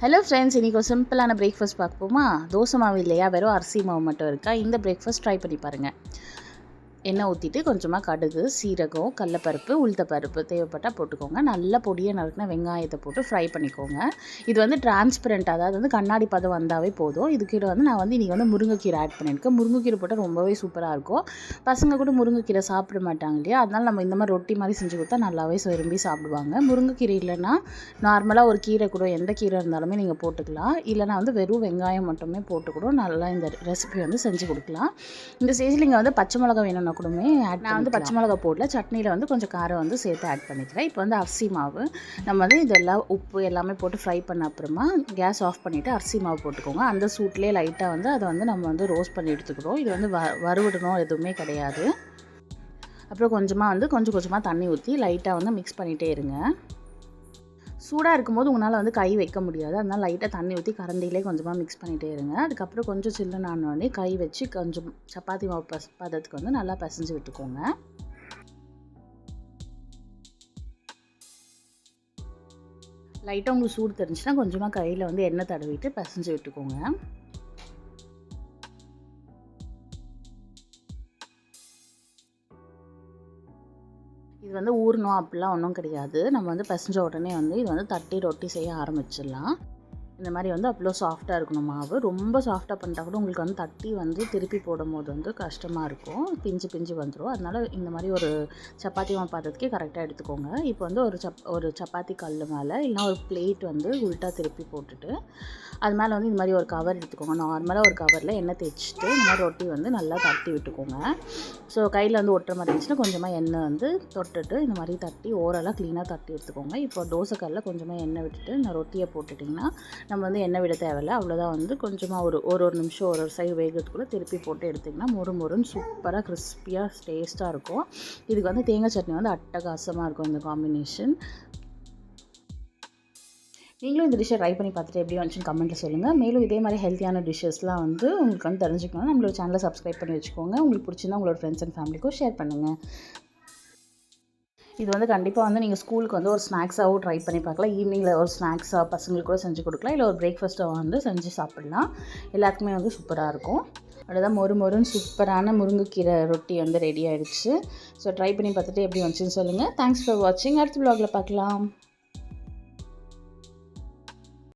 Hello friends, இன்றைக்கி ஒரு சிம்பிளான பிரேக்ஃபாஸ்ட் பார்ப்போமா? தோசை மாவு இல்லையா, வெறும் அரிசி மாவு மட்டும் இருக்கா? இந்த பிரேக்ஃபாஸ்ட் ட்ரை பண்ணி பாருங்கள். எண்ணெய் ஊற்றிட்டு கொஞ்சமாக கடுகு, சீரகம், கடலப்பருப்பு, உளுத்தப்பருப்பு தேவைப்பட்டால் போட்டுக்கோங்க. நல்லா பொடியை நறுக்கின வெங்காயத்தை போட்டு ஃப்ரை பண்ணிக்கோங்க. இது வந்து டிரான்ஸ்பரண்ட், அதாவது கண்ணாடி பதம் வந்தாவே போதும். இதுக்கிட்ட நான் இன்றைக்கி முருங்கைக்கீரை ஆட் பண்ணியிருக்கேன். முருங்கைக்கீரை போட்டால் ரொம்பவே சூப்பராக இருக்கும். பசங்க கூட முருங்கைக்கீரை சாப்பிட மாட்டாங்க இல்லையா, அதனால் நம்ம இந்த மாதிரி ரொட்டி மாதிரி செஞ்சு கொடுத்தா நல்லாவே விரும்பி சாப்பிடுவாங்க. முருங்கைக்கீரை இல்லைன்னா நார்மலாக ஒரு கீரை கூட, எந்த கீரை இருந்தாலுமே நீங்கள் போட்டுக்கலாம். இல்லைனா வெறும் வெங்காயம் மட்டுமே போட்டு கூட நல்லா இந்த ரெசிபி செஞ்சு கொடுக்கலாம். இந்த ஸ்டேஜில் இங்கே பச்சை மிளகா வேணும்னா கூடமே நான் பச்சை மிளகா போடல, சட்னியில் கொஞ்சம் காரம் சேர்த்து ஆட் பண்ணிக்கிறேன். இப்போ அரிசி மாவு நம்ம இதெல்லாம் உப்பு எல்லாமே போட்டு ஃப்ரை பண்ண அப்புறமா கேஸ் ஆஃப் பண்ணிவிட்டு அரிசி மாவு போட்டுக்கோங்க. அந்த சூட்லேயே லைட்டாக அதை நம்ம ரோஸ்ட் பண்ணி எடுத்துக்கிறோம். இது வறுவிடணும் எதுவுமே கிடையாது. அப்புறம் கொஞ்சம் கொஞ்சமாக தண்ணி ஊற்றி லைட்டாக மிக்ஸ் பண்ணிகிட்டே இருங்க. சூடாக இருக்கும்போது உங்களால் கை வைக்க முடியாது, அதனால் லைட்டாக தண்ணி ஊற்றி கரண்டிலே கொஞ்சமாக மிக்ஸ் பண்ணிகிட்டே இருங்க. அதுக்கப்புறம் கொஞ்சம் சில்லுன்னு ஆனோடனே கை வச்சு கொஞ்சம் சப்பாத்தி மாவு பதத்துக்கு நல்லா பிசைஞ்சு விட்டுக்கோங்க. லைட்டாக உங்களுக்கு சூடு தெரிஞ்சுன்னா கொஞ்சமாக கையில் எண்ணெய் தடவிட்டு பிசைஞ்சு விட்டுக்கோங்க. இது ஊறணும் அப்படிலாம் ஒன்றும் கிடையாது. நம்ம பிசைஞ்ச உடனே இது தட்டி ரொட்டி செய்ய ஆரம்பிச்சிடலாம். இந்த மாதிரி அவ்வளோ சாஃப்டாக இருக்கணும் மாவு. ரொம்ப சாஃப்டாக பண்ணிட்டா கூட உங்களுக்கு தட்டி திருப்பி போடும்போது கஷ்டமாக இருக்கும், பிஞ்சு பிஞ்சு வந்துடும். அதனால் இந்த மாதிரி ஒரு சப்பாத்தி மாவு பாத்திரத்துக்கே கரெக்டாக எடுத்துக்கோங்க. இப்போ ஒரு சப்பாத்தி கல் மேலே இல்லைனா ஒரு பிளேட் உல்ட்டா திருப்பி போட்டுட்டு அது மேலே இந்த மாதிரி ஒரு கவர் எடுத்துக்கோங்க. நார்மலாக ஒரு கவரில் எண்ணெய் தேய்ச்சிட்டு இந்த மாதிரி ரொட்டி நல்லா தட்டி விட்டுக்கோங்க. ஸோ கையில் ஒட்டுற மாதிரி இருந்துச்சுன்னா கொஞ்சமாக எண்ணெய் தொட்டுட்டு இந்த மாதிரி தட்டி ஓரளவு க்ளீனாக தட்டி எடுத்துக்கோங்க. இப்போ தோசைக்கல்லில் கொஞ்சமாக எண்ணெய் விட்டுட்டு இந்த ரொட்டியை போட்டுட்டிங்கன்னா நம்ம எண்ணெய் விட தேவையில்லை. அவ்வளோதான் கொஞ்சமாக ஒரு நிமிஷம் ஒரு சைடு வேகிறதுக்குள்ளே திருப்பி போட்டு எடுத்திங்கன்னா மொறுன்னு சூப்பராக கிறிஸ்பியாக டேஸ்ட்டாக இருக்கும். இதுக்கு தேங்காய் சட்னி அட்டகாசமாக இருக்கும் இந்த காம்பினேஷன். நீங்களும் இந்த டிஷ்ஷை ட்ரை பண்ணி பார்த்துட்டு எப்படி வந்துச்சுன்னு கமெண்ட்டில் சொல்லுங்கள். மேலும் இதே மாதிரி ஹெல்த்தியான டிஷ்ஷஸ்லாம் உங்களுக்கு தெரிஞ்சுக்கணும். நம்மளோட சேனலை சப்ஸ்கிரைப் பண்ணி வச்சுக்கோங்க. உங்களுக்கு பிடிச்சிருந்தா உங்களோட ஃப்ரெண்ட்ஸ் அண்ட் ஃபேமிலிக்கும் ஷேர் பண்ணுங்கள். இது கண்டிப்பாக நீங்கள் ஸ்கூலுக்கு ஒரு ஸ்நாக்ஸாகவும் ட்ரை பண்ணி பார்க்கலாம். ஈவினிங்கில் ஒரு ஸ்நாக்ஸாக பசங்களுக்கு கூட செஞ்சு கொடுக்கலாம், இல்லை ஒரு பிரேக்ஃபாஸ்ட்டாக செஞ்சு சாப்பிட்லாம். எல்லாத்துக்குமே சூப்பராக இருக்கும். அவ்வளோதான், மொறுன்னு சூப்பரான முருங்கைக்கீரை ரொட்டி ரெடி ஆகிடுச்சு. ஸோ ட்ரை பண்ணி பார்த்துட்டு எப்படி வந்துச்சுன்னு சொல்லுங்கள். தேங்க்ஸ் ஃபார் வாட்சிங். அடுத்த வ்ளாகில் பார்க்கலாம்.